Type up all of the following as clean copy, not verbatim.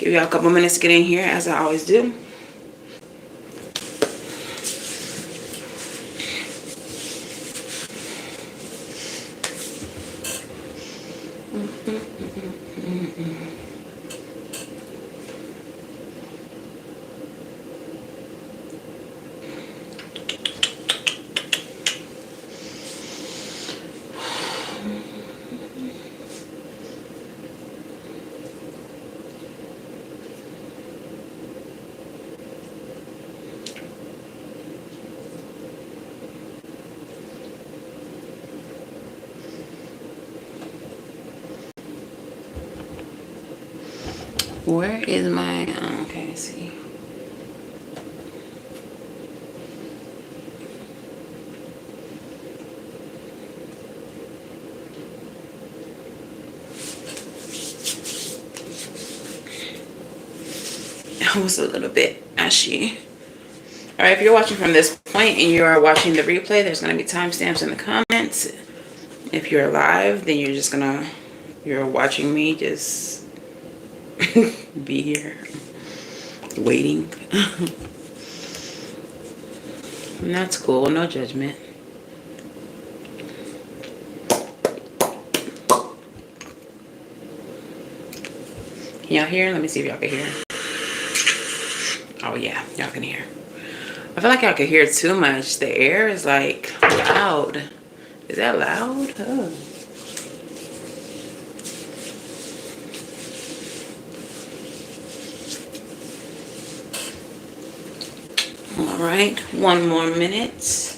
Give y'all a couple minutes to get in here, as I always do. Where is my, okay, let's see. I was a little bit ashy. All right, if you're watching from this point and you are watching the replay, there's going to be timestamps in the comments. If you're live, then you're just gonna, you're watching me just be here waiting. And that's cool, no judgment. Can y'all hear? Let me see if y'all can hear. Oh yeah, y'all can hear. I feel like y'all can hear too much. The air is like loud. Is that loud? Oh. All right, one more minute.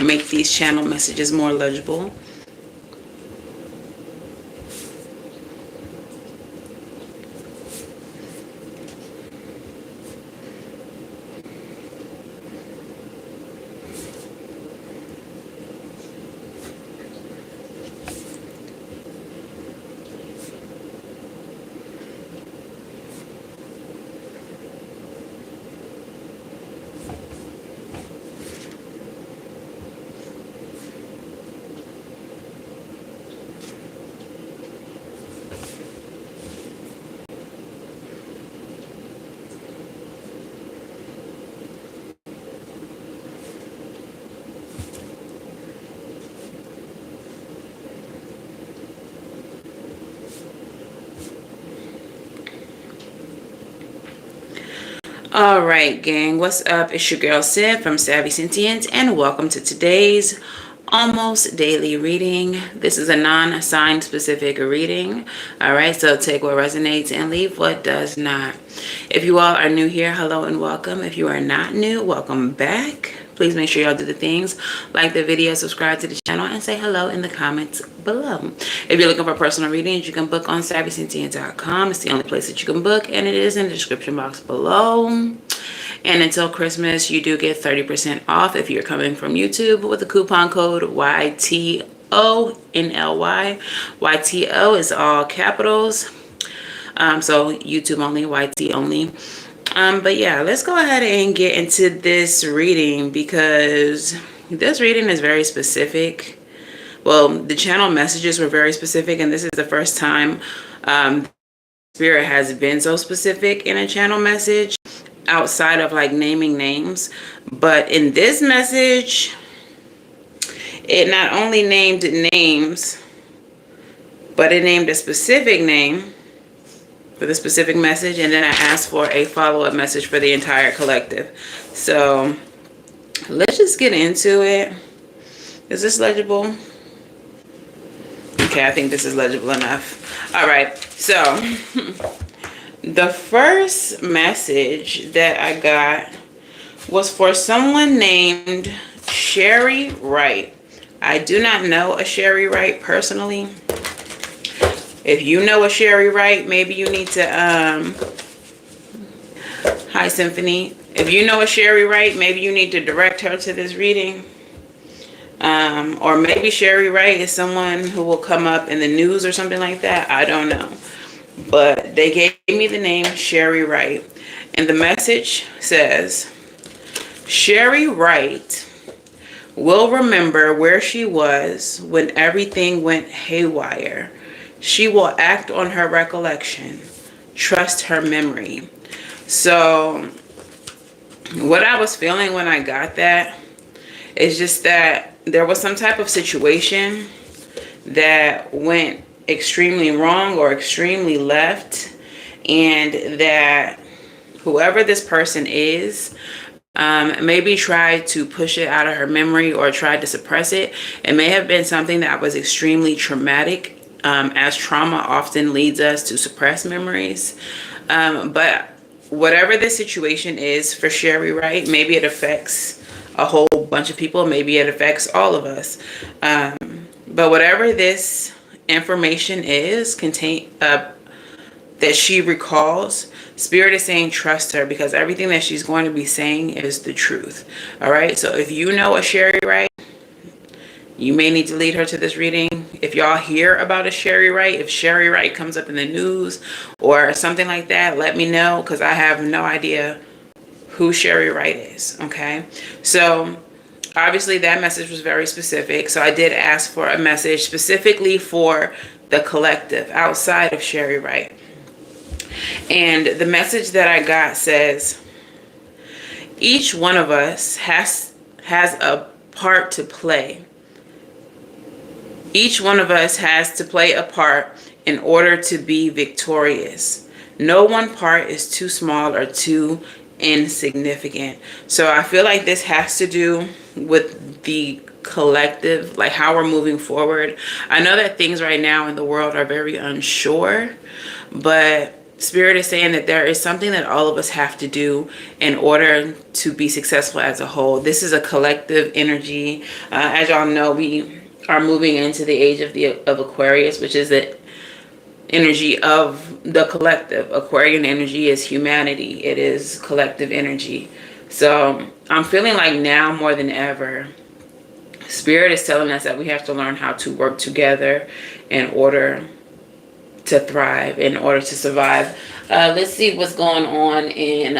Make these channel messages more legible. All right, gang, what's up? It's your girl Sid from Savvy Sentient, and welcome to today's almost daily reading. This is a non-assigned specific reading. All right, so take what resonates and leave what does not. If you all are new here, hello and welcome. If you are not new, welcome back. Please make sure y'all do the things, like the video, subscribe to the channel, and say hello in the comments below. If you're looking for personal readings, you can book on SavvySentient.com. It's the only place that you can book, and it is in the description box below. And until Christmas, you do get 30% off if you're coming from YouTube with the coupon code YTONLY. YTO is all capitals. So YouTube only, YT only. But yeah, let's go ahead and get into this reading because this reading is very specific. Well, the channel messages were very specific, and this is the first time Spirit has been so specific in a channel message outside of like naming names. But in this message, it not only named names, but it named a specific name for the specific message, and then I asked for a follow-up message for the entire collective. So let's just get into it. Is this legible? Okay, I think this is legible enough. All right, so the first message that I got was for someone named Sherry Wright. I do not know a Sherry Wright personally. If you know a Sherry Wright, maybe you need to, hi Symphony. If you know a Sherry Wright, maybe you need to direct her to this reading. Or maybe Sherry Wright is someone who will come up in the news or something like that. I don't know. But they gave me the name Sherry Wright. And the message says, Sherry Wright will remember where she was when everything went haywire. She will act on her recollection. Trust her memory. So, what I was feeling when I got that is just that there was some type of situation that went extremely wrong or extremely left, and that whoever this person is maybe tried to push it out of her memory or tried to suppress it. It may have been something that was extremely traumatic, as trauma often leads us to suppress memories. But whatever the situation is for Sherry Wright, maybe it affects a whole bunch of people, maybe it affects all of us. But whatever this information is that she recalls, Spirit is saying trust her, because everything that she's going to be saying is the truth. All right. So if you know a Sherry Wright, you may need to lead her to this reading. If y'all hear about a Sherry Wright, if Sherry Wright comes up in the news or something like that, let me know, because I have no idea who Sherry Wright is. Okay. So obviously that message was very specific. So I did ask for a message specifically for the collective outside of Sherry Wright. And the message that I got says, each one of us has a part to play. Each one of us has to play a part in order to be victorious. No one part is too small or too insignificant. So I feel like this has to do with the collective, like how we're moving forward. I know that things right now in the world are very unsure, but Spirit is saying that there is something that all of us have to do in order to be successful as a whole. This is a collective energy. As y'all know, we are moving into the age of Aquarius, which is the energy of the collective. Aquarian energy is humanity. It is collective energy. So I'm feeling like now more than ever, Spirit is telling us that we have to learn how to work together in order to thrive, in order to survive. Let's see what's going on in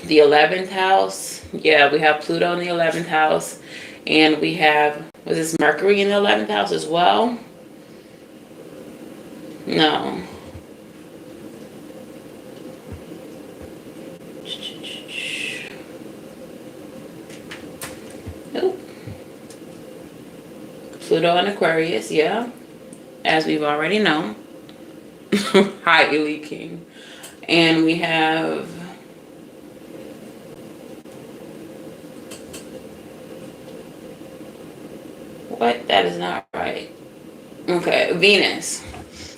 the 11th house. Yeah, we have Pluto in the 11th house, and we have, was this Mercury in the 11th house as well? No. Nope. Pluto and Aquarius, yeah, as we've already known. Hi, Elite King. And we have what? That is not right. Okay, Venus.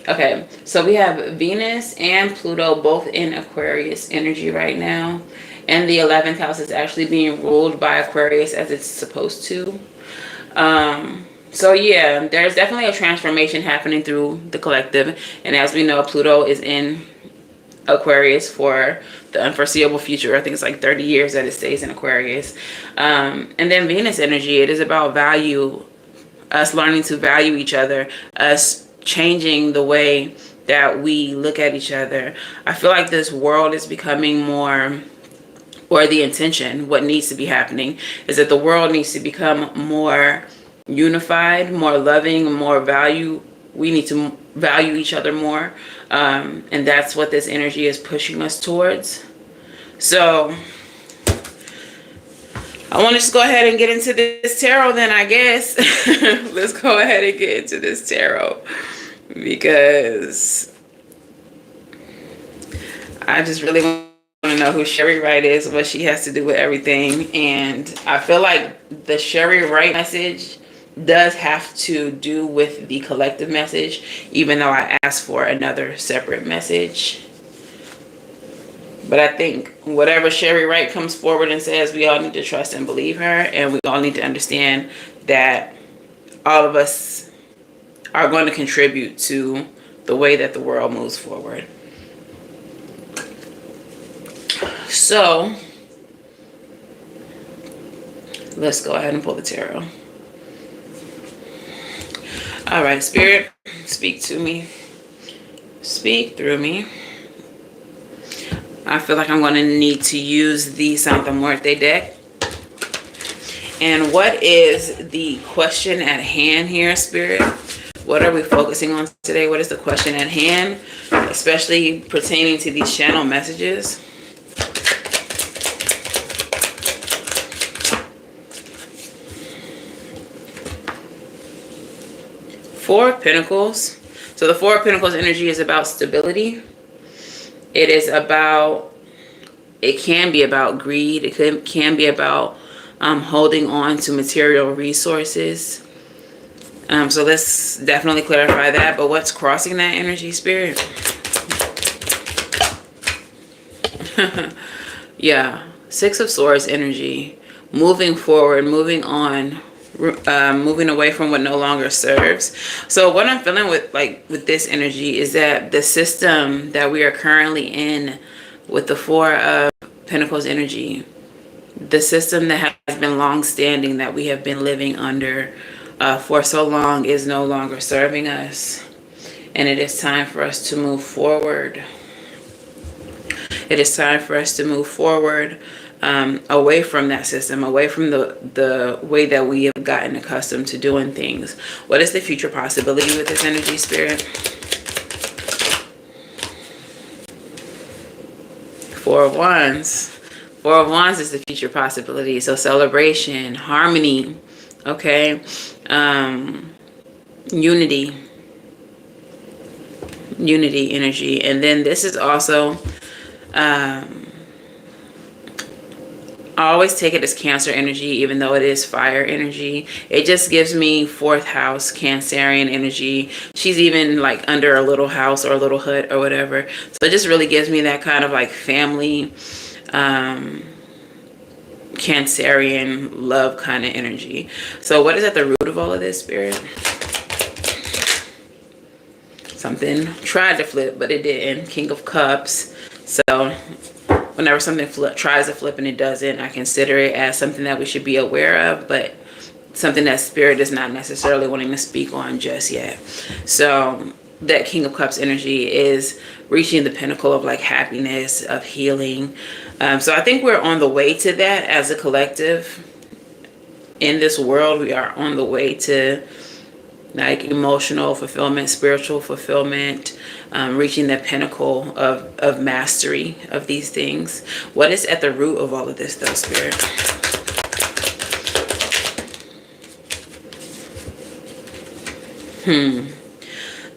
Okay, so we have Venus and Pluto both in Aquarius energy right now. And the 11th house is actually being ruled by Aquarius as it's supposed to. So yeah, there's definitely a transformation happening through the collective. And as we know, Pluto is in Aquarius for the unforeseeable future. I think it's like 30 years that it stays in Aquarius. And then Venus energy, it is about value, us learning to value each other, us changing the way that we look at each other. I feel like this world is becoming more, or the intention, what needs to be happening is that the world needs to become more unified, more loving, more value. We need to value each other more. And that's what this energy is pushing us towards. So I want to just go ahead and get into this tarot then, I guess. Let's go ahead and get into this tarot, because I just really want to know who Sherry Wright is, what she has to do with everything. And I feel like the Sherry Wright message does have to do with the collective message, even though I asked for another separate message. But I think whatever Sherry Wright comes forward and says, we all need to trust and believe her, and we all need to understand that all of us are going to contribute to the way that the world moves forward. So let's go ahead and pull the tarot. All right, Spirit, speak to me. Speak through me. I feel like I'm going to need to use the Santa Muerte deck. And what is the question at hand here, Spirit? What are we focusing on today? What is the question at hand, especially pertaining to these channel messages? Four of Pentacles. So the Four of Pentacles energy is about stability. It is about, it can be about greed. It can be about holding on to material resources. So let's definitely clarify that. But what's crossing that energy, Spirit? Yeah, Six of Swords energy. Moving forward, moving on, moving away from what no longer serves. So what I'm feeling with this energy is that the system that we are currently in with the Four of Pentacles energy, the system that has been long standing, that we have been living under for so long, is no longer serving us. And it is time for us to move forward. It is time for us to move forward away from that system, away from the way that we have gotten accustomed to doing things. What is the future possibility with this energy, Spirit? Four of Wands. Four of Wands is the future possibility. So celebration, harmony, okay, unity energy. And then this is also, I always take it as Cancer energy, even though it is fire energy. It just gives me fourth house Cancerian energy. She's even like under a little house or a little hut or whatever. So it just really gives me that kind of like family, Cancerian love kind of energy. So what is at the root of all of this, Spirit? Something tried to flip, but it didn't. King of Cups. So whenever something tries to flip and it doesn't, I consider it as something that we should be aware of, but something that Spirit is not necessarily wanting to speak on just yet. So that King of Cups energy is reaching the pinnacle of like happiness, of healing. So I think we're on the way to that as a collective. In this world, we are on the way to like emotional fulfillment, spiritual fulfillment, reaching the pinnacle of mastery of these things. What is at the root of all of this though, Spirit?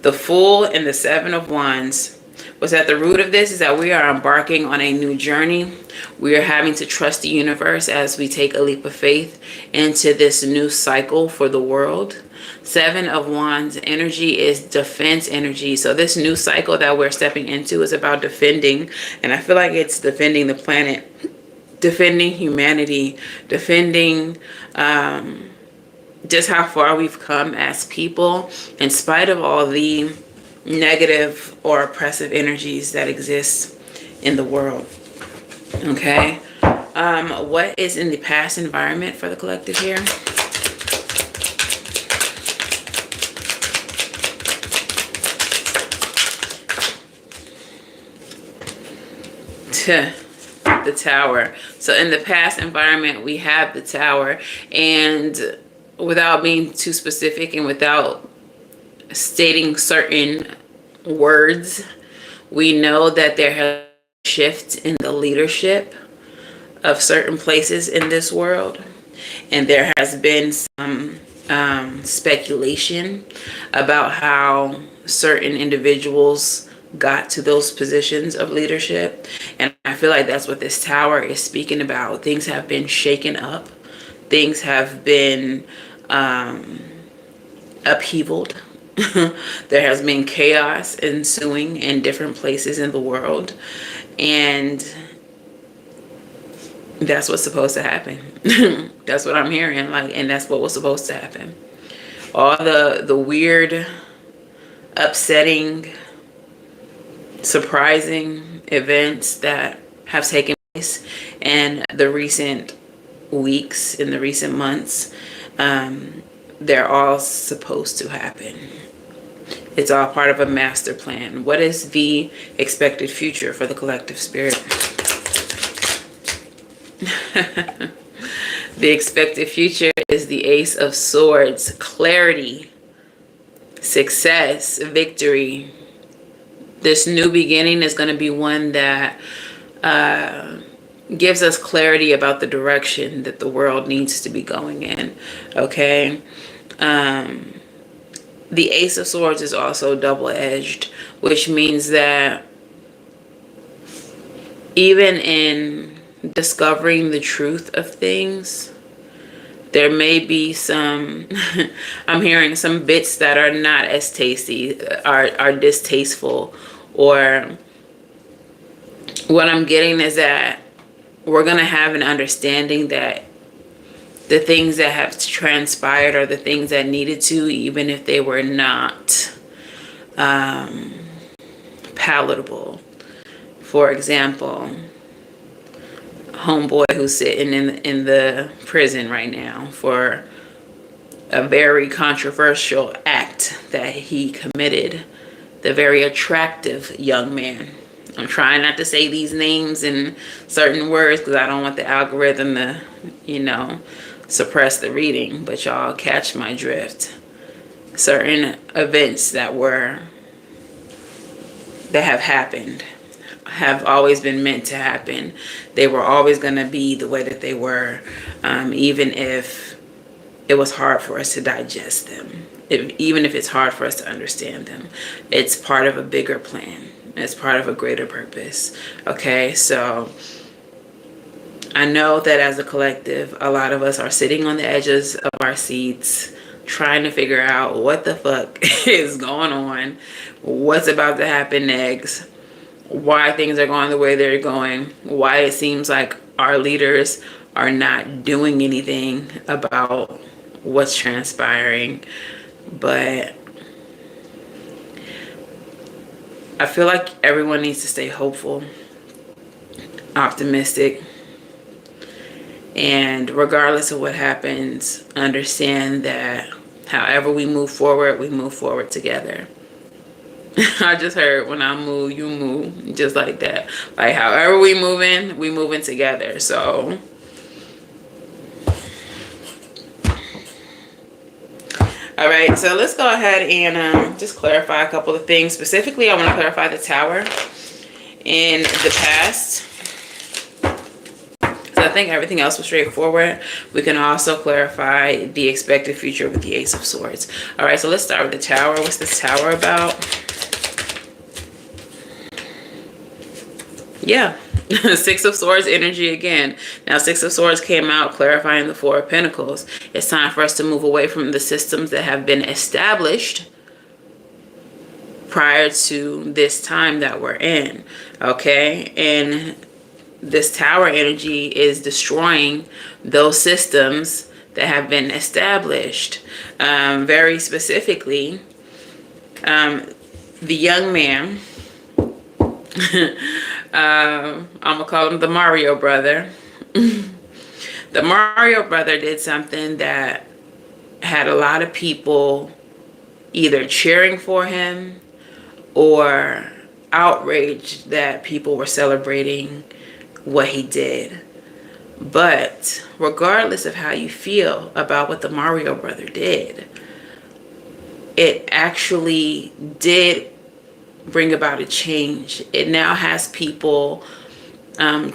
The Fool and the Seven of Wands. What's at the root of this is that we are embarking on a new journey. We are having to trust the universe as we take a leap of faith into this new cycle for the world. Seven of Wands energy is defense energy. So this new cycle that we're stepping into is about defending. And I feel like it's defending the planet, defending humanity, defending just how far we've come as people in spite of all the negative or oppressive energies that exist in the world. Okay. What is in the past environment for the collective here? The Tower. So in the past environment, we have the Tower, and without being too specific and without stating certain words, we know that there has been a shift in the leadership of certain places in this world, and there has been some speculation about how certain individuals got to those positions of leadership. And I feel like that's what this Tower is speaking about. Things have been shaken up. Things have been upheavaled. There has been chaos ensuing in different places in the world. And that's what's supposed to happen. That's what I'm hearing. Like, and that's what was supposed to happen. All the weird, upsetting, surprising events that have taken place in the recent weeks, in the recent months, they're all supposed to happen. It's all part of a master plan. What is the expected future for the collective, Spirit? The expected future is the Ace of Swords. Clarity, success, victory. This new beginning is going to be one that gives us clarity about the direction that the world needs to be going in. Okay. The Ace of Swords is also double-edged, which means that even in discovering the truth of things, there may be some, I'm hearing some bits that are not as tasty, are distasteful, or what I'm getting is that we're going to have an understanding that the things that have transpired are the things that needed to, even if they were not palatable. For example, homeboy who's sitting in the prison right now for a very controversial act that he committed. The very attractive young man. I'm trying not to say these names and certain words because I don't want the algorithm to, suppress the reading, but y'all catch my drift. Certain events that have happened have always been meant to happen. They were always going to be the way that they were, even if it was hard for us to digest them, even if it's hard for us to understand them. It's part of a bigger plan. It's part of a greater purpose. Okay, so I know that as a collective, a lot of us are sitting on the edges of our seats, trying to figure out what the fuck is going on, what's about to happen next, why things are going the way they're going, why it seems like our leaders are not doing anything about what's transpiring. But I feel like everyone needs to stay hopeful, optimistic, and regardless of what happens, understand that however we move forward together. I just heard, when I move, you move, just like that. Like, however we moving together. So all right, so let's go ahead and just clarify a couple of things. Specifically, I want to clarify the Tower in the past. So I think everything else was straightforward. We can also clarify the expected future with the Ace of Swords. All right, so let's start with the Tower. What's this Tower about? Yeah, Six of Swords energy again. Now, Six of Swords came out clarifying the Four of Pentacles. It's time for us to move away from the systems that have been established prior to this time that we're in. Okay, and this Tower energy is destroying those systems that have been established. Very specifically, the young man, I'm gonna call him the Mario brother. The Mario brother did something that had a lot of people either cheering for him or outraged that people were celebrating what he did. But regardless of how you feel about what the Mario brother did, it actually did bring about a change. It now has people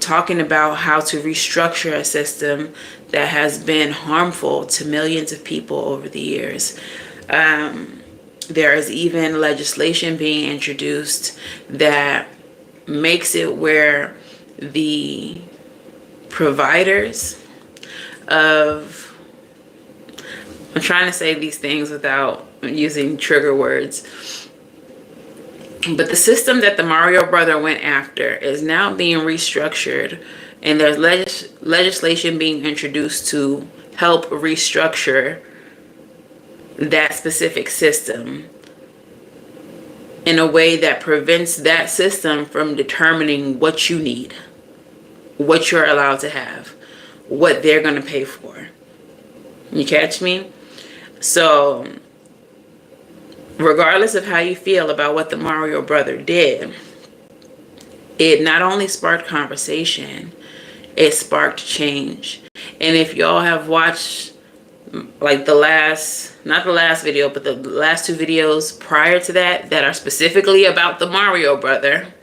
talking about how to restructure a system that has been harmful to millions of people over the years. There is even legislation being introduced that makes it where the providers of, I'm trying to say these things without using trigger words, but the system that the Mario brother went after is now being restructured, and there's legislation being introduced to help restructure that specific system in a way that prevents that system from determining what you need, what you're allowed to have, what they're going to pay for. You catch me? So regardless of how you feel about what the Mario brother did, it not only sparked conversation, it sparked change. And if y'all have watched like the last, not the last video, but the last 2 videos prior to that that are specifically about the Mario brother,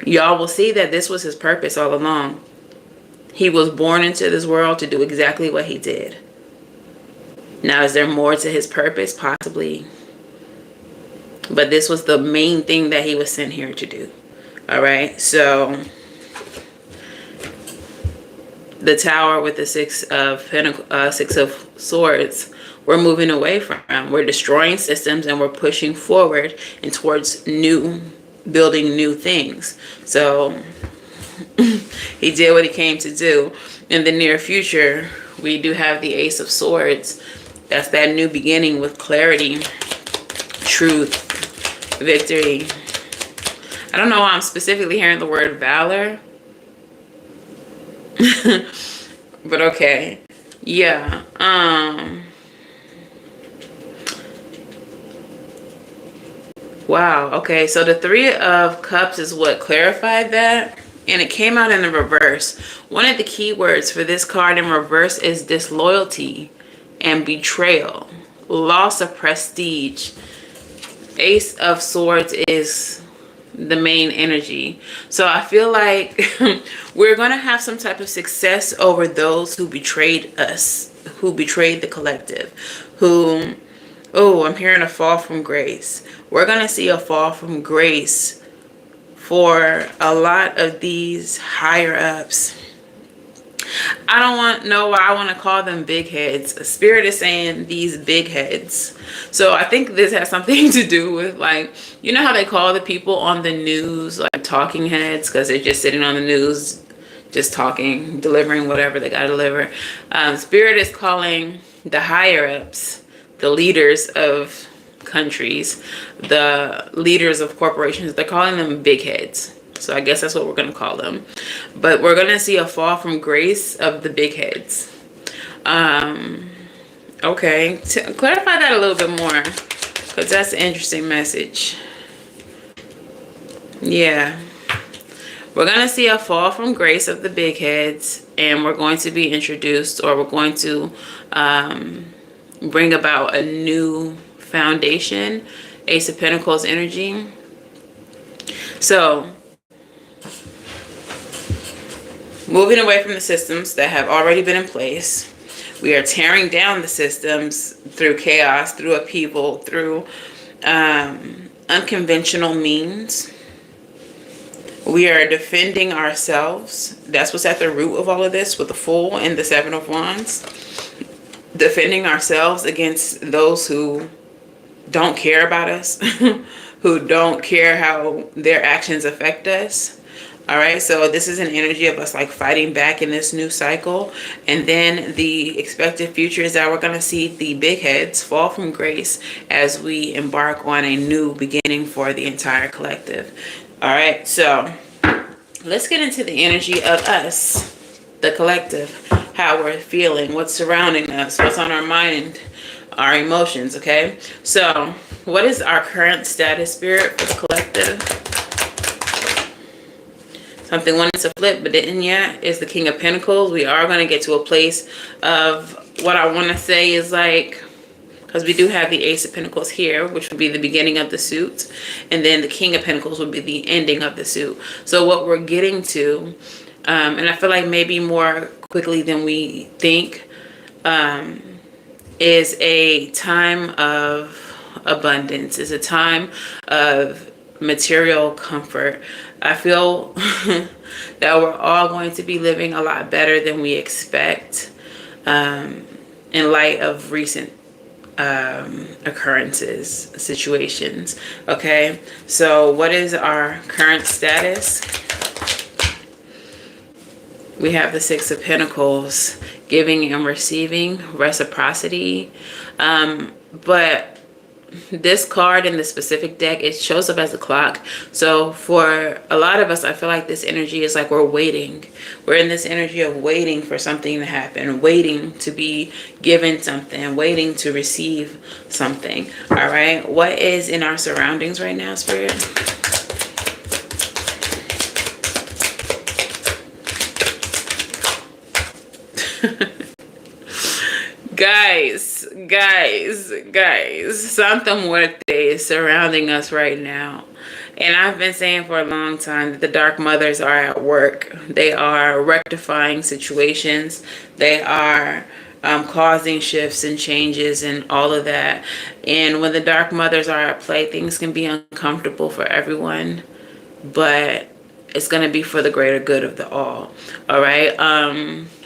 y'all will see that this was his purpose all along. He was born into this world to do exactly what he did. Now, is there more to his purpose? Possibly. But this was the main thing that he was sent here to do. All right. So the tower with the 6 of swords, we're moving away from. We're destroying systems and we're pushing forward and towards building new things. So he did what he came to do. In the near future, we do have the Ace of Swords. That's that new beginning with clarity, truth, victory. I don't know why I'm specifically hearing the word valor. But okay. Yeah. Wow. Okay. So the 3 of Cups is what clarified that. And it came out in the reverse. One of the key words for this card in reverse is disloyalty and betrayal, loss of prestige. Ace of Swords is the main energy. So I feel like we're going to have some type of success over those who betrayed us, who betrayed the collective, I'm hearing a fall from grace. We're going to see a fall from grace for a lot of these higher ups. I don't know why I want to call them big heads. Spirit is saying these big heads. So I think this has something to do with, like, you know how they call the people on the news like talking heads, because they're just sitting on the news, just talking, delivering whatever they got to deliver. Spirit is calling the higher ups, the leaders of countries, the leaders of corporations, they're calling them big heads. So I guess that's what we're going to call them. But we're going to see a fall from grace of the big heads. Okay. To clarify that a little bit more, because that's an interesting message. Yeah. We're going to see a fall from grace of the big heads. And we're going to be introduced, or we're going to bring about a new foundation. Ace of Pentacles energy. So moving away from the systems that have already been in place. We are tearing down the systems through chaos, through upheaval, through unconventional means. We are defending ourselves. That's what's at the root of all of this with the Fool and the 7 of Wands. Defending ourselves against those who don't care about us, who don't care how their actions affect us. All right, so this is an energy of us like fighting back in this new cycle. And then the expected future is that we're going to see the big heads fall from grace as we embark on a new beginning for the entire collective. All right, so let's get into the energy of us, the collective, how we're feeling, what's surrounding us, what's on our mind, our emotions, okay? So what is our current status, Spirit, for the collective? Something wanted to flip but didn't yet is the King of Pentacles. We are going to get to a place of what I want to say is like, because we do have the Ace of Pentacles here, which would be the beginning of the suit. And then the King of Pentacles would be the ending of the suit. So what we're getting to, and I feel like maybe more quickly than we think, is a time of abundance, is a time of material comfort. I feel that we're all going to be living a lot better than we expect in light of recent occurrences, situations. Okay, so what is our current status? We have the 6 of Pentacles, giving and receiving, reciprocity. But this card in the specific deck, it shows up as a clock. So for a lot of us, I feel like this energy is like we're waiting. We're in this energy of waiting for something to happen, waiting to be given something, waiting to receive something. All right. What is in our surroundings right now, Spirit? Guys, Santa Muerte is surrounding us right now. And I've been saying for a long time that the Dark Mothers are at work. They are rectifying situations. They are causing shifts and changes and all of that. And when the Dark Mothers are at play, things can be uncomfortable for everyone. But it's going to be for the greater good of the all. All right.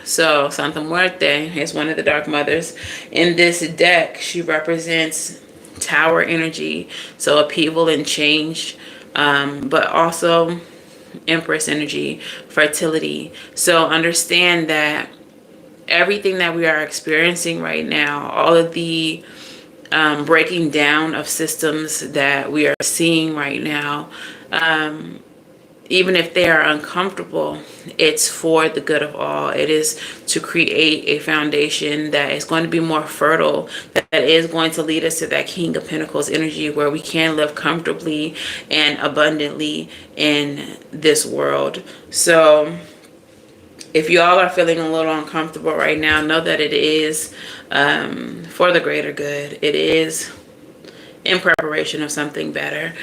So Santa Muerte is one of the Dark Mothers. In this deck, she represents Tower energy, so upheaval and change, but also Empress energy, fertility. So understand that everything that we are experiencing right now, all of the breaking down of systems that we are seeing right now, even if they are uncomfortable, it's for the good of all. It is to create a foundation that is going to be more fertile, that is going to lead us to that King of Pentacles energy where we can live comfortably and abundantly in this world. So if you all are feeling a little uncomfortable right now, know that it is for the greater good. It is in preparation of something better.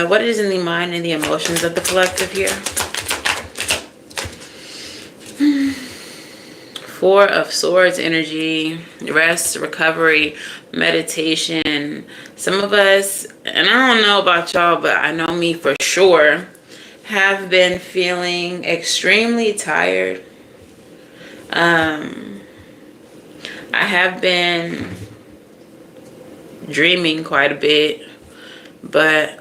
What is in the mind and the emotions of the collective here? Four of Swords energy, rest, recovery, meditation. Some of us, and I don't know about y'all, but I know me for sure, have been feeling extremely tired. I have been dreaming quite a bit, but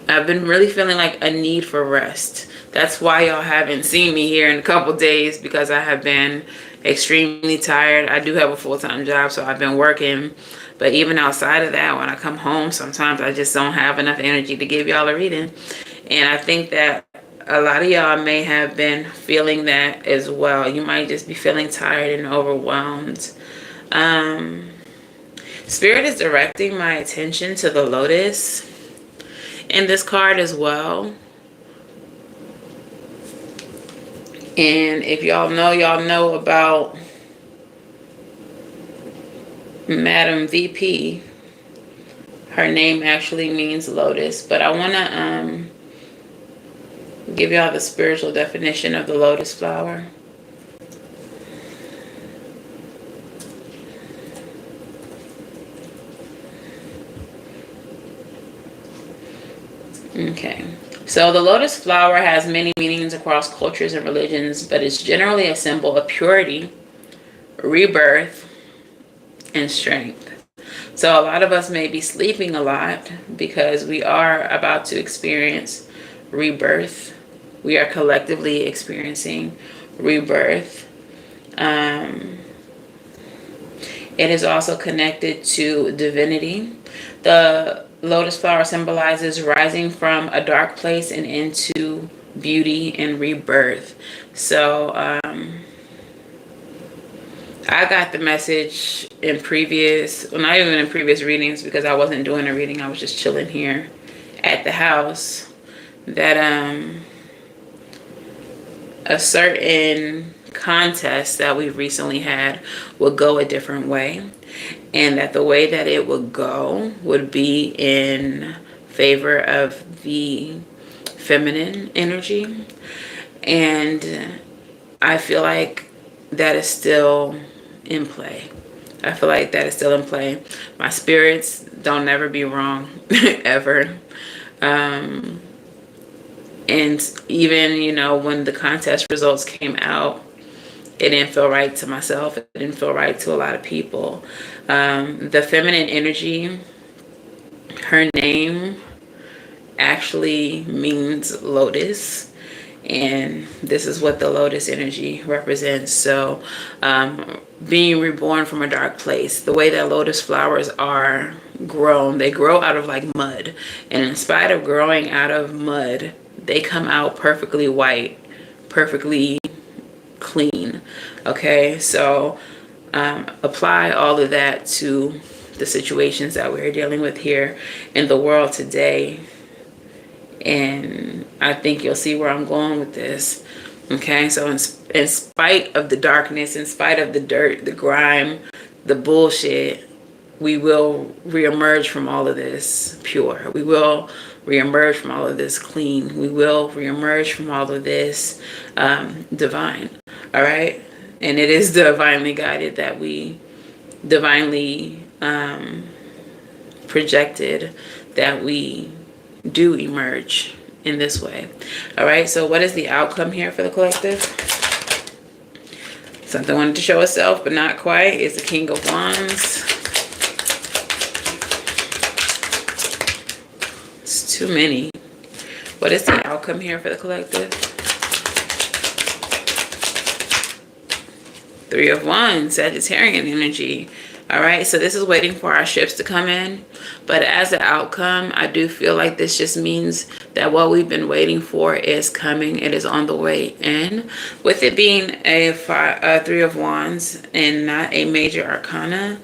I've been really feeling like a need for rest. That's why y'all haven't seen me here in a couple days, because I have been extremely tired. I do have a full-time job, so I've been working, but even outside of that, when I come home, sometimes I just don't have enough energy to give y'all a reading. And I think that a lot of y'all may have been feeling that as well. You might just be feeling tired and overwhelmed. Spirit is directing my attention to the Lotus in this card as well. And if y'all know about Madam VP. Her name actually means lotus, but I want to give y'all the spiritual definition of the lotus flower. Okay, so the lotus flower has many meanings across cultures and religions, but it's generally a symbol of purity, rebirth, and strength. So a lot of us may be sleeping a lot because we are about to experience rebirth. We are collectively experiencing rebirth. It is also connected to divinity. The lotus flower symbolizes rising from a dark place and into beauty and rebirth. So I got the message in previous, well, not even in previous readings, because I wasn't doing a reading. I was just chilling here at the house, that a certain contest that we've recently had would go a different way, and that the way that it would go would be in favor of the feminine energy. And I feel like that is still in play. I feel like that is still in play. My spirits don't never be wrong, ever. And even, you know, when the contest results came out, it didn't feel right to myself. It didn't feel right to a lot of people. The feminine energy, her name actually means lotus. And this is what the lotus energy represents. So being reborn from a dark place, the way that lotus flowers are grown, they grow out of like mud. And in spite of growing out of mud, they come out perfectly white, perfectly clean. Okay, so apply all of that to the situations that we're dealing with here in the world today. And I think you'll see where I'm going with this. Okay, so in spite of the darkness, in spite of the dirt, the grime, the bullshit, we will reemerge from all of this pure. We will reemerge from all of this clean. We will reemerge from all of this divine. All right? And it is divinely guided that we divinely projected that we do emerge in this way. All right, so what is the outcome here for the collective? Something wanted to show itself, but not quite. It's the King of Wands. It's too many. What is the outcome here for the collective? Three of Wands, Sagittarian energy. All right, so this is waiting for our ships to come in. But as an outcome, I do feel like this just means that what we've been waiting for is coming. It is on the way in. With it being a Three of Wands and not a major arcana,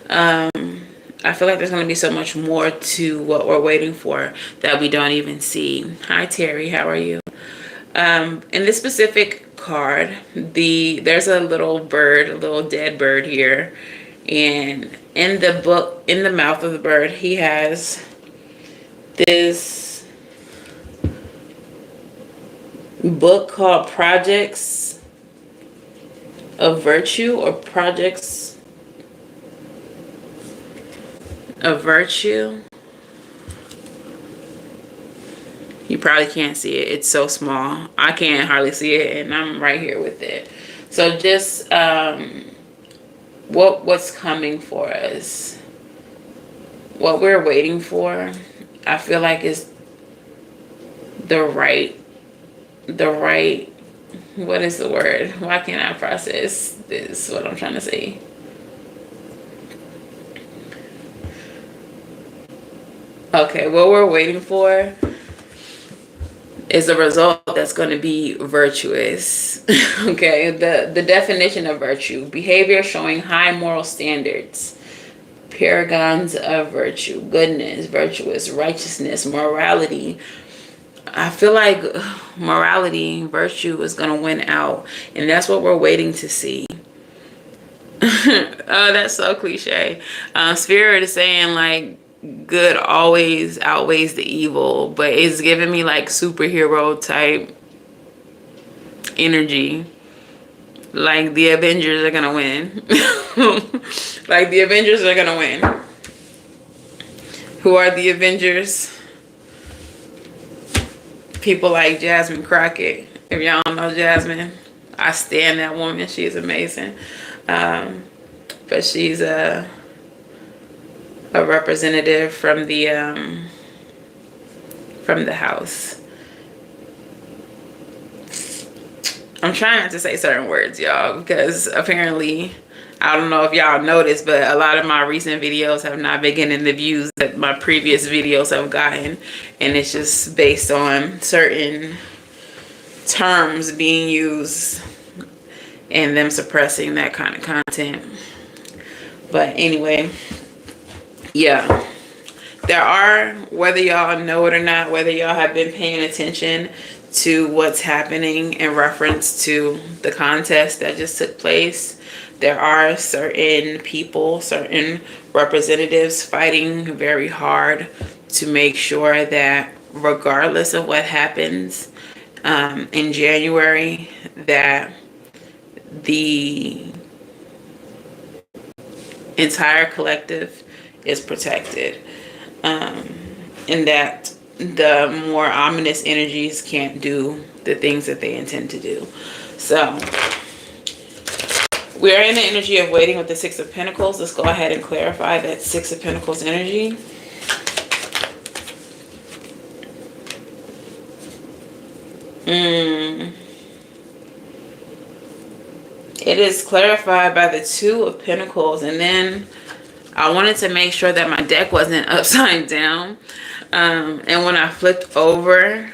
I feel like there's going to be so much more to what we're waiting for that we don't even see. Hi, Terry. How are you? In this specific card, there's a little bird, a little dead bird here. And in the book, in the mouth of the bird, he has this book called Projects of Virtue, or Projects of Virtue. You probably can't see it. It's so small. I can't hardly see it, and I'm right here with it. So just what's coming for us, what we're waiting for, I feel like is the right, what is the word? Why can't I process this, what I'm trying to say? Okay, what we're waiting for is a result that's going to be virtuous. Okay, the definition of virtue: behavior showing high moral standards, paragons of virtue, goodness, virtuous, righteousness, morality. I feel like morality, virtue is going to win out, and that's what we're waiting to see. Oh, that's so cliche. Spirit is saying like good always outweighs the evil, but it's giving me like superhero type energy. Like the Avengers are gonna win. Like the Avengers are gonna win. Who are the Avengers? People like Jasmine Crockett. If y'all don't know Jasmine, I stand that woman. She's amazing. But she's a representative from the house. I'm trying not to say certain words, y'all, because apparently, I don't know if y'all noticed, but a lot of my recent videos have not been getting the views that my previous videos have gotten, and it's just based on certain terms being used and them suppressing that kind of content. But anyway, yeah, there are, whether y'all know it or not, whether y'all have been paying attention to what's happening in reference to the contest that just took place, there are certain people, certain representatives fighting very hard to make sure that regardless of what happens in January, that the entire collective is protected, and that the more ominous energies can't do the things that they intend to do. So we're in the energy of waiting with the Six of Pentacles. Let's go ahead and clarify that Six of Pentacles energy. It is clarified by the Two of Pentacles, and then I wanted to make sure that my deck wasn't upside down. And when I flipped over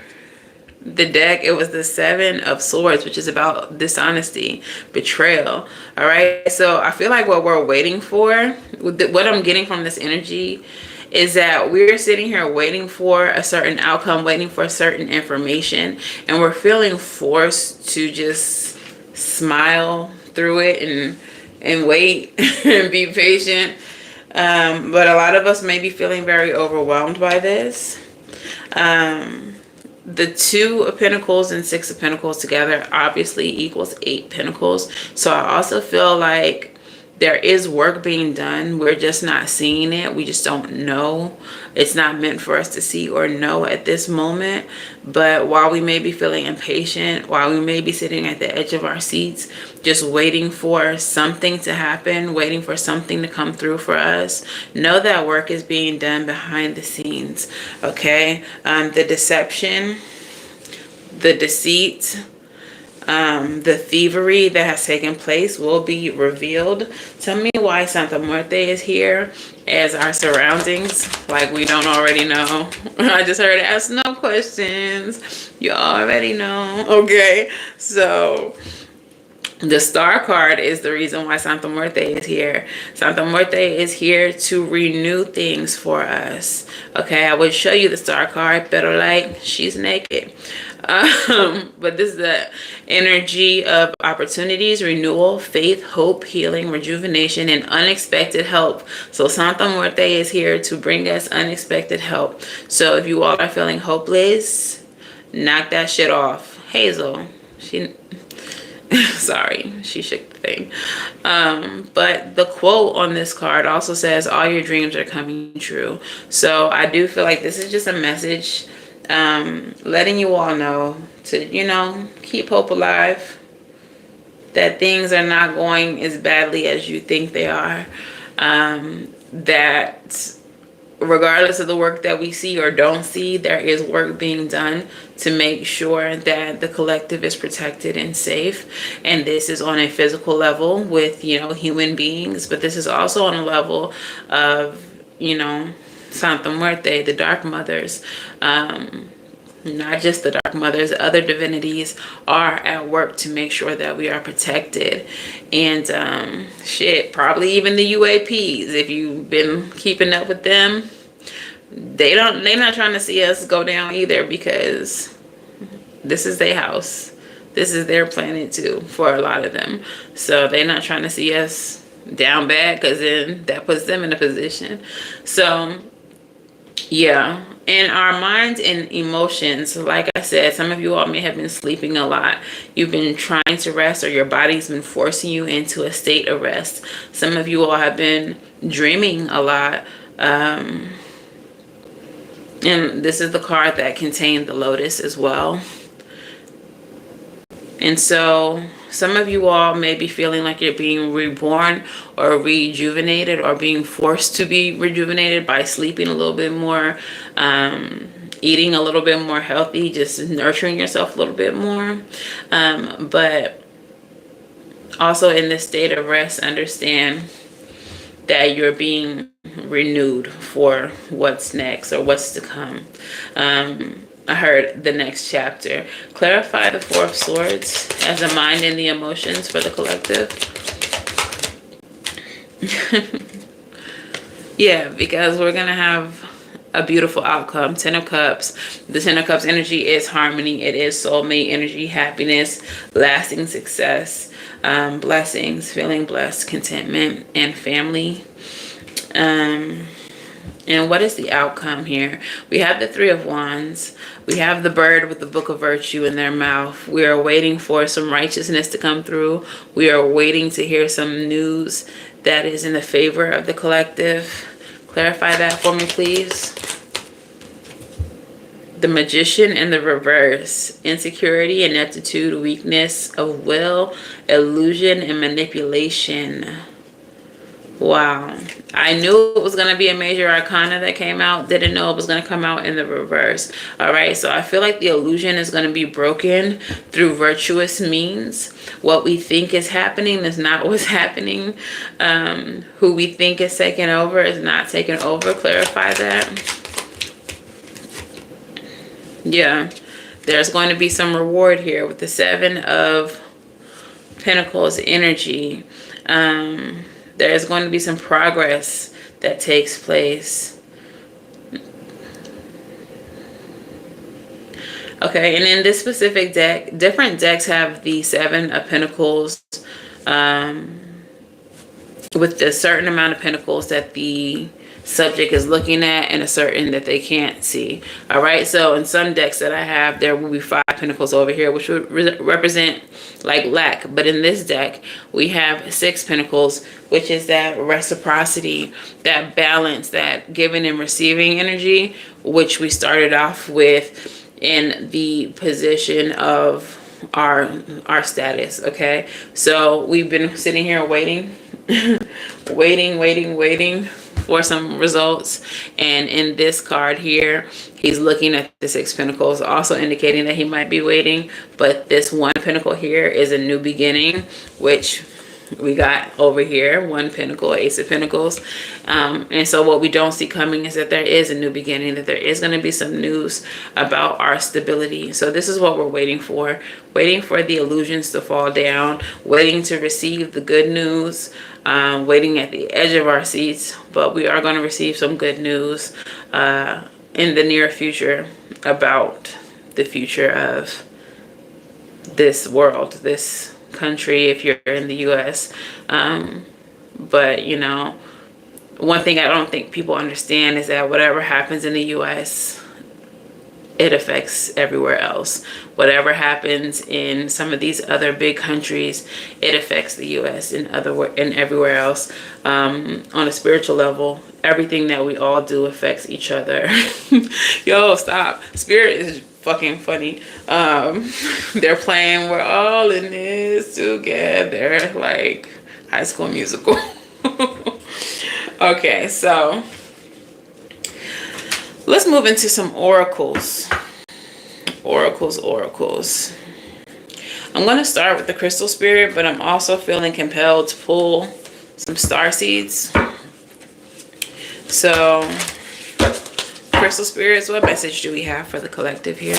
the deck, it was the Seven of Swords, which is about dishonesty, betrayal. All right. So I feel like what we're waiting for, what I'm getting from this energy, is that we're sitting here waiting for a certain outcome, waiting for certain information, and we're feeling forced to just smile through it and wait and be patient. But a lot of us may be feeling very overwhelmed by this. The 2 of Pentacles and 6 of Pentacles together obviously equals 8 Pentacles. So I also feel like there is work being done. We're just not seeing it. We just don't know. It's not meant for us to see or know at this moment. But while we may be feeling impatient, while we may be sitting at the edge of our seats, just waiting for something to happen, waiting for something to come through for us, know that work is being done behind the scenes. Okay? The deception, the deceit, the thievery that has taken place will be revealed. Tell me why Santa Muerte is here as our surroundings, like we don't already know. I just heard ask no questions. You already know. Okay, so the Star card is the reason why Santa Muerte is here. Santa Muerte is here to renew things for us. Okay, I would show you the Star card, but like she's naked. But this is the energy of opportunities, renewal, faith, hope, healing, rejuvenation, and unexpected help. So Santa Muerte is here to bring us unexpected help. So if you all are feeling hopeless, knock that shit off. Hazel, sorry, she shook the thing. But the quote on this card also says, all your dreams are coming true. So I do feel like this is just a message letting you all know to, keep hope alive, that things are not going as badly as you think they are, that regardless of the work that we see or don't see, there is work being done to make sure that the collective is protected and safe. And this is on a physical level with, human beings, but this is also on a level of, Santa Muerte, the Dark Mothers. Not just the Dark Mothers, other divinities are at work to make sure that we are protected. And probably even the UAPs, if you've been keeping up with them, they're not trying to see us go down either, because this is their house. This is their planet too, for a lot of them. So they're not trying to see us down bad, because then that puts them in a position. So yeah, and our minds and emotions, like I said, some of you all may have been sleeping a lot. You've been trying to rest, or your body's been forcing you into a state of rest. Some of you all have been dreaming a lot. And this is the card that contained the lotus as well. And so some of you all may be feeling like you're being reborn or rejuvenated, or being forced to be rejuvenated by sleeping a little bit more, eating a little bit more healthy, just nurturing yourself a little bit more. But also in this state of rest, understand that you're being renewed for what's next or what's to come. I heard the next chapter. Clarify the Four of Swords as the mind and the emotions for the collective. Yeah, because we're going to have a beautiful outcome. 10 of Cups. The 10 of Cups energy is harmony. It is soulmate energy, happiness, lasting success, blessings, feeling blessed, contentment, and family. And what is the outcome here? We have the Three of Wands. We have the bird with the book of virtue in their mouth. We are waiting for some righteousness to come through. We are waiting to hear some news that is in the favor of the collective. Clarify that for me, please. The Magician in the reverse. Insecurity, ineptitude, weakness of will, illusion, and manipulation. Wow. I knew it was going to be a major arcana that came out. Didn't know it was going to come out in the reverse. All right. So I feel like the illusion is going to be broken through virtuous means. What we think is happening is not what's happening. Who we think is taking over is not taking over. Clarify that. Yeah. There's going to be some reward here with the Seven of Pentacles energy. There's going to be some progress that takes place. Okay, and in this specific deck, different decks have the Seven of Pentacles, with a certain amount of pentacles that the subject is looking at and a certain that they can't see. All right, so in some decks that I have, there will be 5 pentacles over here, which would represent like lack. But in this deck, we have 6 pentacles, which is that reciprocity, that balance, that giving and receiving energy, which we started off with in the position of our status. Okay, so we've been sitting here waiting waiting for some results, and in this card here, he's looking at the 6 pentacles, also indicating that he might be waiting. But this 1 pentacle here is a new beginning, which we got over here, 1 pentacle, Ace of Pentacles. And so what we don't see coming is that there is a new beginning, that there is going to be some news about our stability. So this is what we're waiting for the illusions to fall down, waiting to receive the good news, waiting at the edge of our seats. But we are going to receive some good news in the near future about the future of this world, this country, if you're in the US. But you know, one thing I don't think people understand is that whatever happens in the US, it affects everywhere else. Whatever happens in some of these other big countries, it affects the US and everywhere else. On a spiritual level, everything that we all do affects each other. Yo, stop. Spirit is fucking funny. They're playing "We're All in This Together" like High School Musical. Okay, so let's move into some oracles. Oracles. I'm going to start with the crystal spirit, but I'm also feeling compelled to pull some star seeds. So crystal spirits, what message do we have for the collective here?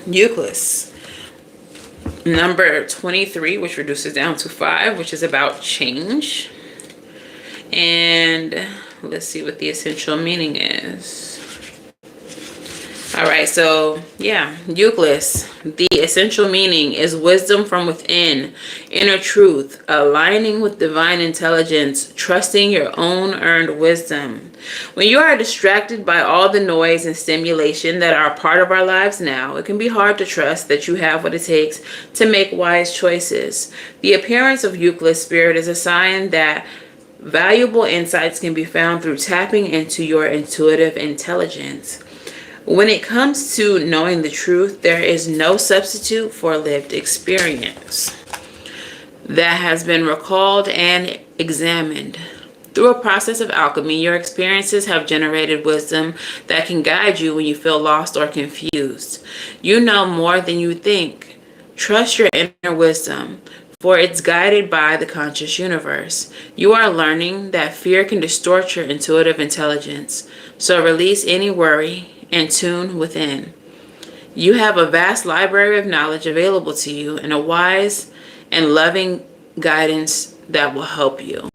Euclid. Number 23, which reduces down to 5, which is about change. And let's see what the essential meaning is. All right, so yeah, Euclid. The essential meaning is wisdom from within, inner truth, aligning with divine intelligence, trusting your own earned wisdom. When you are distracted by all the noise and stimulation that are a part of our lives now, it can be hard to trust that you have what it takes to make wise choices. The appearance of Euclid spirit is a sign that valuable insights can be found through tapping into your intuitive intelligence. When it comes to knowing the truth, there is no substitute for lived experience that has been recalled and examined. Through a process of alchemy, your experiences have generated wisdom that can guide you when you feel lost or confused. You know more than you think. Trust your inner wisdom, for it's guided by the conscious universe. You are learning that fear can distort your intuitive intelligence, so release any worry and tune within. You have a vast library of knowledge available to you and a wise and loving guidance that will help you.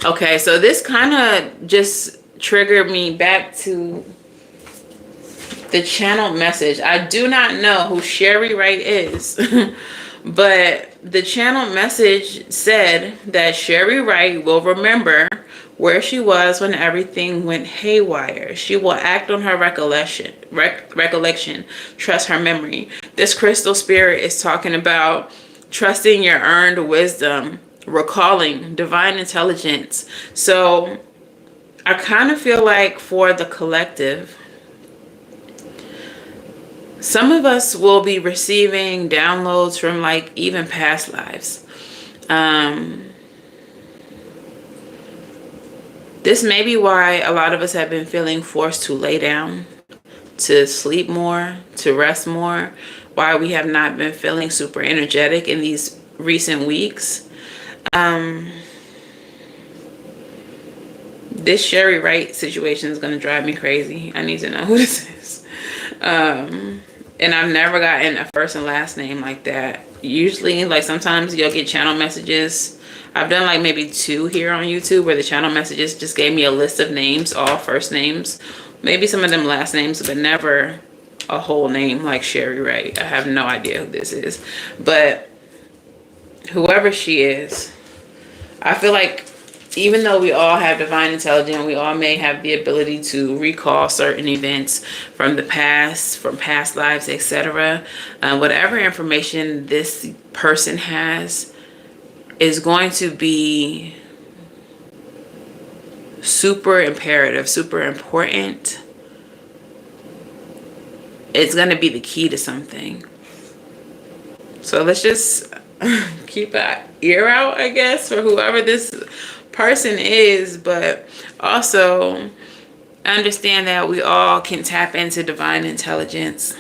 Okay, so this kind of just triggered me back to the channel message. I do not know who Sherry Wright is, but the channel message said that Sherry Wright will remember where she was when everything went haywire. She will act on her recollection, trust her memory. This crystal spirit is talking about trusting your earned wisdom, recalling divine intelligence. So I kind of feel like for the collective, some of us will be receiving downloads from like even past lives. This may be why a lot of us have been feeling forced to lay down, to sleep more, to rest more, why we have not been feeling super energetic in these recent weeks. This Sherry Wright situation is going to drive me crazy. I need to know who this is. And I've never gotten a first and last name like that. Usually, like sometimes you'll get channel messages. I've done like maybe 2 here on YouTube where the channel messages just gave me a list of names, all first names, maybe some of them last names, but never a whole name like Sherry Wright. I have no idea who this is, but whoever she is, I feel like even though we all have divine intelligence, we all may have the ability to recall certain events from the past, from past lives, etc. Whatever information this person has is going to be super imperative, super important. It's going to be the key to something. So let's just keep an ear out, I guess, for whoever this person is, but also understand that we all can tap into divine intelligence,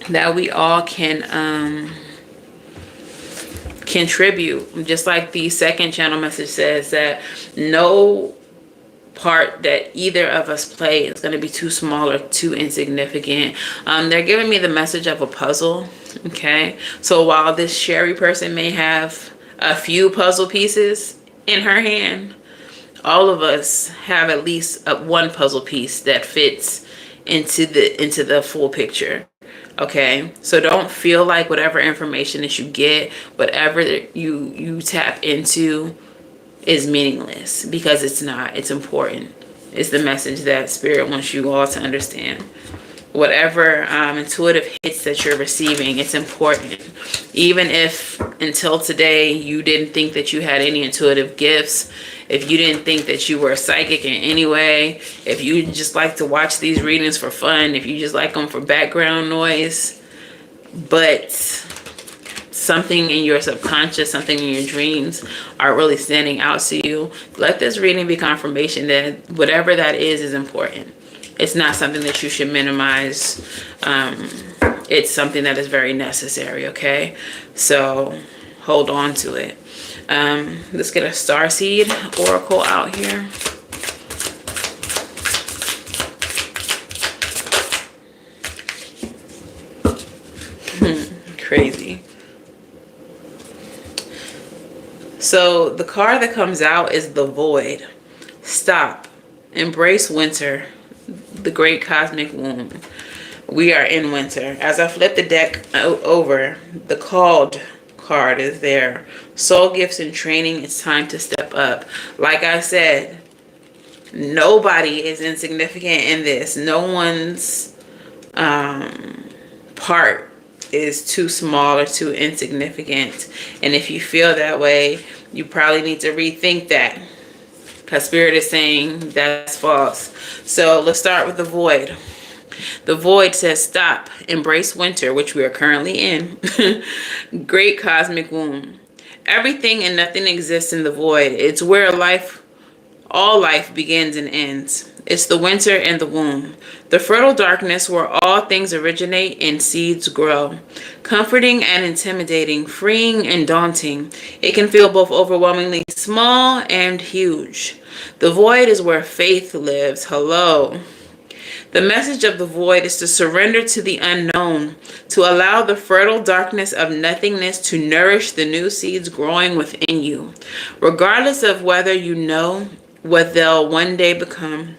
that we all can contribute, just like the second channel message says, that no part that either of us play is going to be too small or too insignificant. They're giving me the message of a puzzle. Okay, so while this Sherry person may have a few puzzle pieces in her hand, all of us have at least one puzzle piece that fits into the full picture. Okay, so don't feel like whatever information that you get, whatever you tap into is meaningless, because it's not. It's important. It's the message that Spirit wants you all to understand. Whatever intuitive hits that you're receiving, it's important. Even if until today you didn't think that you had any intuitive gifts, if you didn't think that you were psychic in any way, if you just like to watch these readings for fun, if you just like them for background noise, but something in your subconscious, something in your dreams are really standing out to you, let this reading be confirmation that whatever that is important. It's not something that you should minimize. It's something that is very necessary, okay? So hold on to it. Let's get a starseed oracle out here. Crazy. So the card that comes out is the Void. Stop. Embrace winter. The great cosmic womb. We are in winter. As I flip the deck over, the Called card is there. Soul gifts and training. It's time to step up. Like I said, nobody is insignificant in this. No one's part is too small or too insignificant. And if you feel that way, you probably need to rethink that, because Spirit is saying that's false. So let's start with the Void. The Void says stop, embrace winter, which we are currently in. Great cosmic womb. Everything and nothing exists in the Void. It's where all life begins and ends. It's the winter and the womb. The fertile darkness where all things originate and seeds grow. Comforting and intimidating, freeing and daunting. It can feel both overwhelmingly small and huge. The Void is where faith lives. Hello. The message of the Void is to surrender to the unknown, to allow the fertile darkness of nothingness to nourish the new seeds growing within you. Regardless of whether you know what they'll one day become,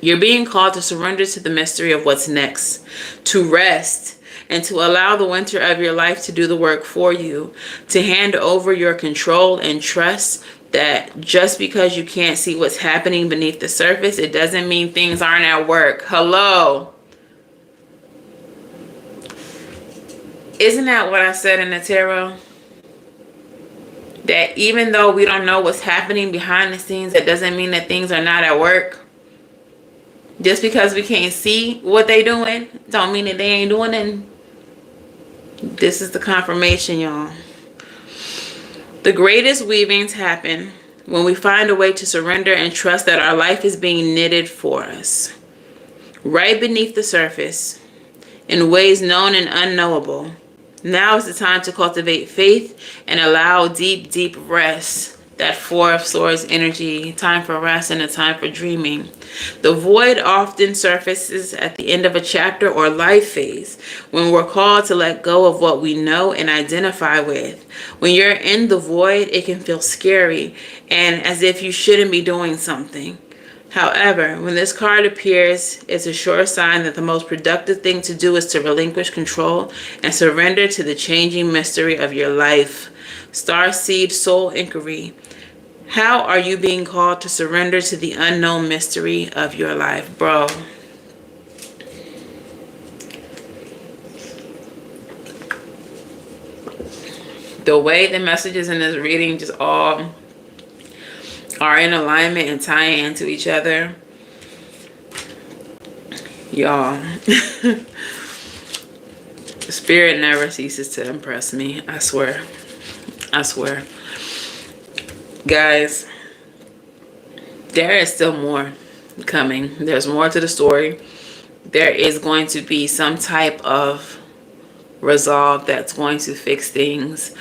you're being called to surrender to the mystery of what's next, to rest, and to allow the winter of your life to do the work for you, to hand over your control and trust that just because you can't see what's happening beneath the surface, it doesn't mean things aren't at work. Hello. Isn't that what I said in the tarot? That even though we don't know what's happening behind the scenes, that doesn't mean that things are not at work. Just because we can't see what they're doing, don't mean that they ain't doing it. This is the confirmation, y'all. The greatest weavings happen when we find a way to surrender and trust that our life is being knitted for us. Right beneath the surface, in ways known and unknowable. Now is the time to cultivate faith and allow deep, deep rest that Four of Swords energy, time for rest and a time for dreaming. The void often surfaces at the end of a chapter or life phase when we're called to let go of what we know and identify with. When you're in the void, it can feel scary and as if you shouldn't be doing something. However, when this card appears, it's a sure sign that the most productive thing to do is to relinquish control and surrender to the changing mystery of your life. Starseed Soul Inquiry. How are you being called to surrender to the unknown mystery of your life, bro? The way the messages in this reading just all are in alignment and tying into each other. Y'all, Spirit never ceases to impress me. I swear. I swear. Guys, there is still more coming. There's more to the story. There is going to be some type of resolve that's going to fix things.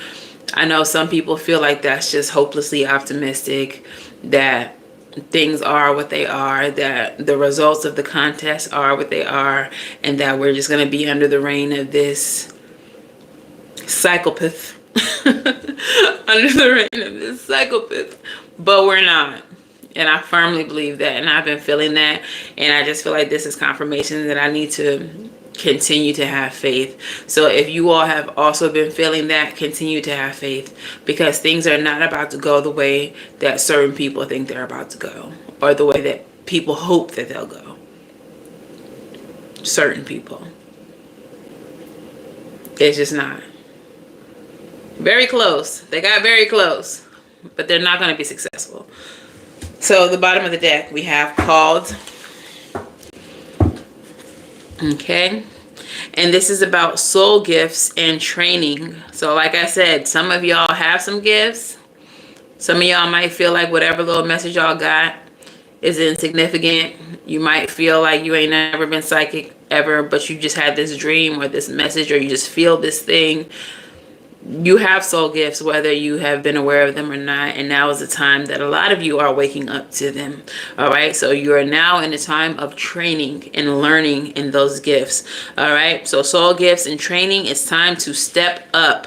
I know some people feel like that's just hopelessly optimistic, that things are what they are, that the results of the contest are what they are, and that we're just going to be under the reign of this psychopath. Under the reign of this psychopath. But we're not. And I firmly believe that. And I've been feeling that. And I just feel like this is confirmation that I need to continue to have faith. So if you all have also been feeling that, continue to have faith, because things are not about to go the way that certain people think they're about to go, or the way that people hope that they'll go. Certain people. It's just not. Very close. They got very close, but they're not going to be successful. So the bottom of the deck, we have called. Okay, and this is about soul gifts and training. So like I said, some of y'all have some gifts. Some of y'all might feel like whatever little message y'all got is insignificant. You might feel like you ain't never been psychic ever, but you just had this dream or this message, or you just feel this thing. You have soul gifts, whether you have been aware of them or not, and now is the time that a lot of you are waking up to them. All right, so you are now in a time of training and learning in those gifts. All right, so soul gifts and training, it's time to step up.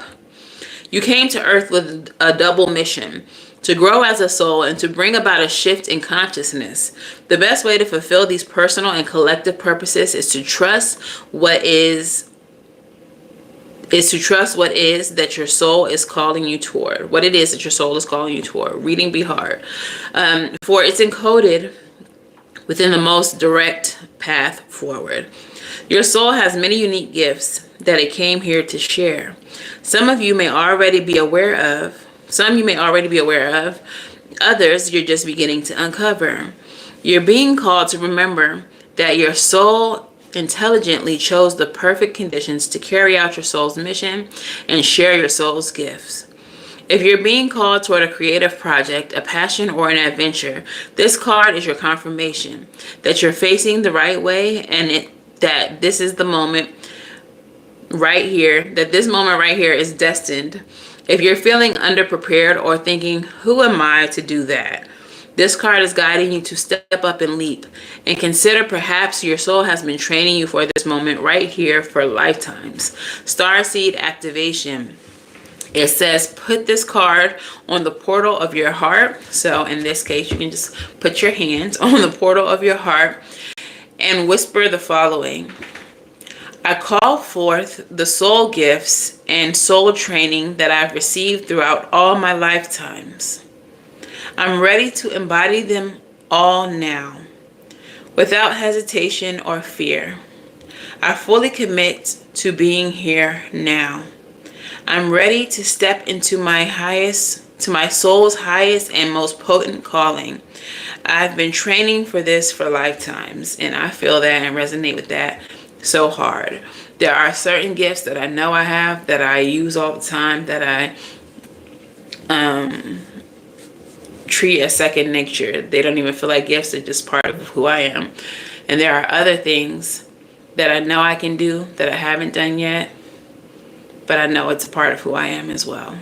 You came to earth with a double mission: to grow as a soul and to bring about a shift in consciousness. The best way to fulfill these personal and collective purposes is to trust what is that your soul is calling you toward. What it is that your soul is calling you toward. Reading be hard. For it's encoded within the most direct path forward. Your soul has many unique gifts that it came here to share. Some you may already be aware of. Others you're just beginning to uncover. You're being called to remember that your soul intelligently chose the perfect conditions to carry out your soul's mission and share your soul's gifts. If you're being called toward a creative project, a passion, or an adventure, this card is your confirmation that you're facing the right way, and that this is the moment right here, that this moment right here is destined. If you're feeling underprepared or thinking, who am I to do that? This card is guiding you to step up and leap, and consider perhaps your soul has been training you for this moment right here for lifetimes. Starseed activation. It says put this card on the portal of your heart. So in this case, you can just put your hands on the portal of your heart and whisper the following. I call forth the soul gifts and soul training that I've received throughout all my lifetimes. I'm ready to embody them all now, without hesitation or fear. I fully commit to being here now. I'm ready to step into my soul's highest and most potent calling. I've been training for this for lifetimes, and I feel that and resonate with that so hard. There are certain gifts that I know I have, that I use all the time, that I treat as second nature. They don't even feel like gifts, they're just part of who I am. And there are other things that I know I can do that I haven't done yet, but I know it's a part of who I am as well.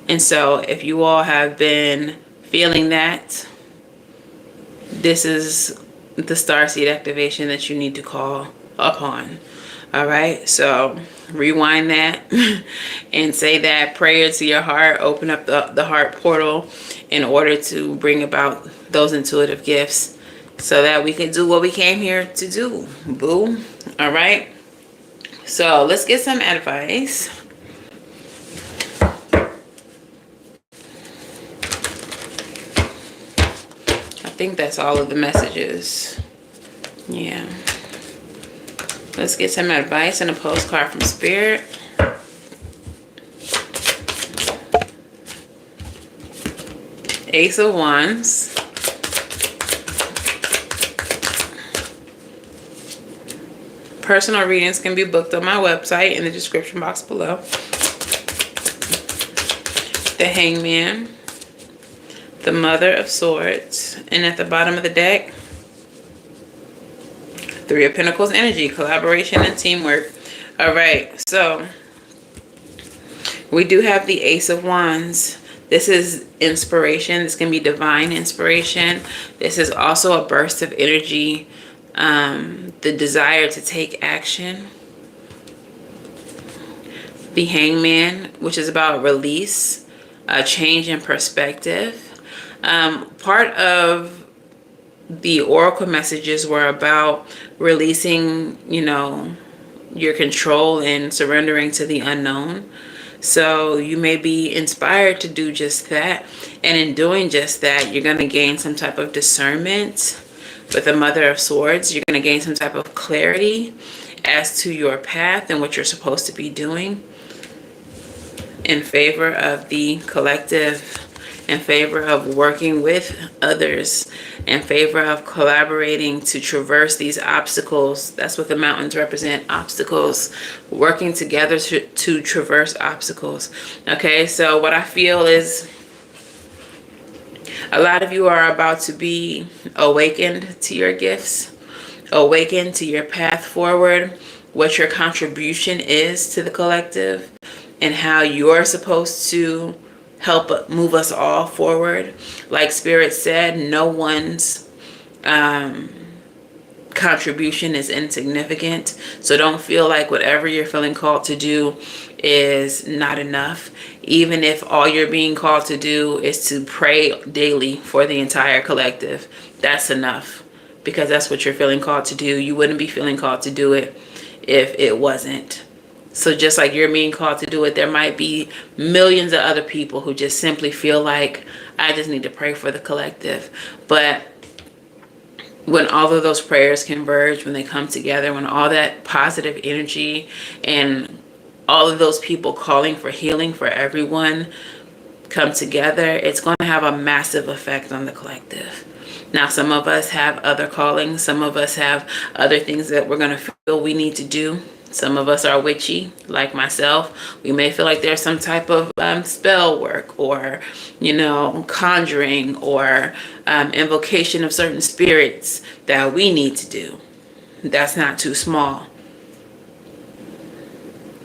And so if you all have been feeling that, this is the starseed activation that you need to call upon. All right, so rewind that and say that prayer to your heart. Open up the heart portal in order to bring about those intuitive gifts so that we can do what we came here to do, boo. All right, so let's get some advice. I think that's all of the messages. Yeah. Let's get some advice and a postcard from Spirit. Ace of Wands. Personal readings can be booked on my website in the description box below. The Hangman. The Mother of Swords. And at the bottom of the deck, Three of Pentacles energy, collaboration and teamwork. All right, so we do have the Ace of Wands. This is inspiration. This can be divine inspiration. This is also a burst of energy, the desire to take action. The Hangman, which is about release, a change in perspective. Part of the oracle messages were about releasing, you know, your control and surrendering to the unknown. So you may be inspired to do just that. And in doing just that, you're going to gain some type of discernment. With the Mother of Swords, you're going to gain some type of clarity as to your path and what you're supposed to be doing in favor of the collective, in favor of working with others, in favor of collaborating to traverse these obstacles. That's what the mountains represent, obstacles, working together to traverse obstacles. Okay, so what I feel is a lot of you are about to be awakened to your gifts, awakened to your path forward, what your contribution is to the collective, and how you're supposed to help move us all forward. Like Spirit said, no one's contribution is insignificant. So don't feel like whatever you're feeling called to do is not enough. Even if all you're being called to do is to pray daily for the entire collective, that's enough, because that's what you're feeling called to do. You wouldn't be feeling called to do it if it wasn't. So just like you're being called to do it, there might be millions of other people who just simply feel like, I just need to pray for the collective. But when all of those prayers converge, when they come together, when all that positive energy and all of those people calling for healing for everyone come together, it's going to have a massive effect on the collective. Now, some of us have other callings. Some of us have other things that we're going to feel we need to do. Some of us are witchy, like myself. We may feel like there's some type of spell work or, you know, conjuring or invocation of certain spirits that we need to do. That's not too small.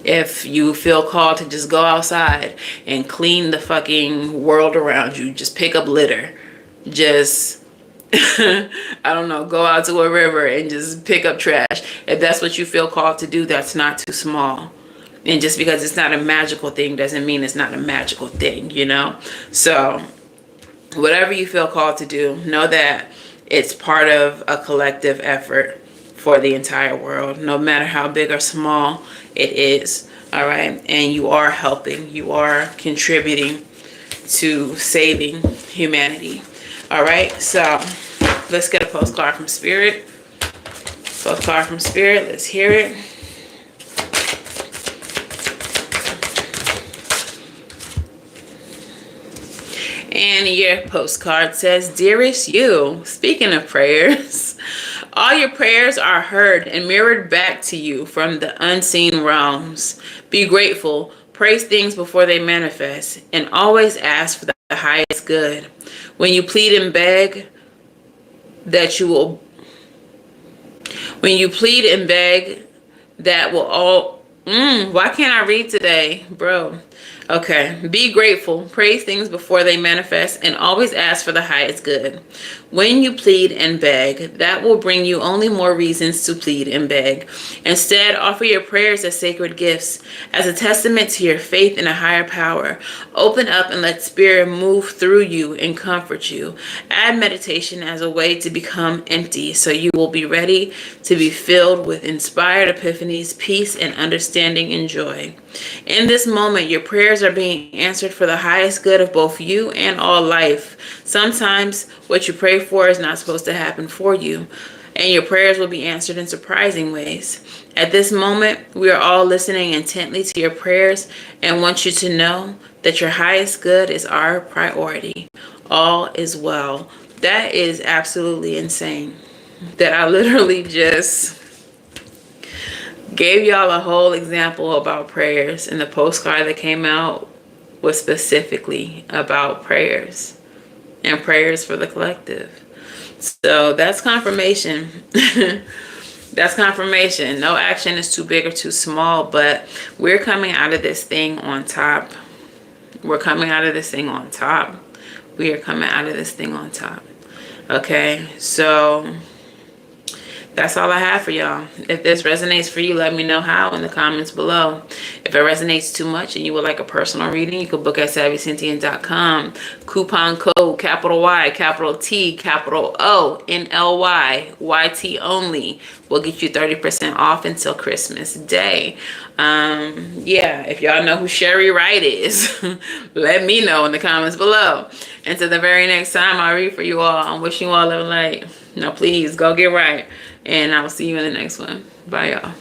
If you feel called to just go outside and clean the fucking world around you, just pick up litter, just I don't know, go out to a river and just pick up trash. If that's what you feel called to do, that's not too small. And just because it's not a magical thing doesn't mean it's not a magical thing, you know? So whatever you feel called to do, know that it's part of a collective effort for the entire world, no matter how big or small it is. All right. And you are helping, you are contributing to saving humanity. All right, so let's get a postcard from Spirit. Postcard from Spirit, let's hear it. And your postcard says, Dearest you, speaking of prayers, all your prayers are heard and mirrored back to you from the unseen realms. Be grateful, praise things before they manifest, and always ask for the highest good. When you plead and beg that you will, when you plead and beg that will all, why can't I read today, bro? Okay, be grateful, praise things before they manifest, and always ask for the highest good. When you plead and beg, that will bring you only more reasons to plead and beg. Instead, offer your prayers as sacred gifts, as a testament to your faith in a higher power. Open up and let Spirit move through you and comfort you. Add meditation as a way to become empty, so you will be ready to be filled with inspired epiphanies, peace, and understanding and joy. In this moment, your prayers are being answered for the highest good of both you and all life. Sometimes what you pray for is not supposed to happen for you, and your prayers will be answered in surprising ways. At this moment, we are all listening intently to your prayers and want you to know that your highest good is our priority. All is well. That is absolutely insane. That I literally just gave y'all a whole example about prayers, and the postcard that came out was specifically about prayers and prayers for the collective. So that's confirmation. That's confirmation. No action is too big or too small, but we're coming out of this thing on top. We're coming out of this thing on top. We are coming out of this thing on top. Okay, so that's all I have for y'all. If this resonates for you, let me know how in the comments below. If it resonates too much and you would like a personal reading, you can book at SavyCynthia.com. Coupon code capital Y, capital T, capital O, NLY, YT only will get you 30% off until Christmas Day. Yeah, if y'all know who WRIGHT is, let me know in the comments below. Until the very next time I read for you all, I'm wishing you all love and light. Now please go get right. And I'll see you in the next one. Bye, y'all.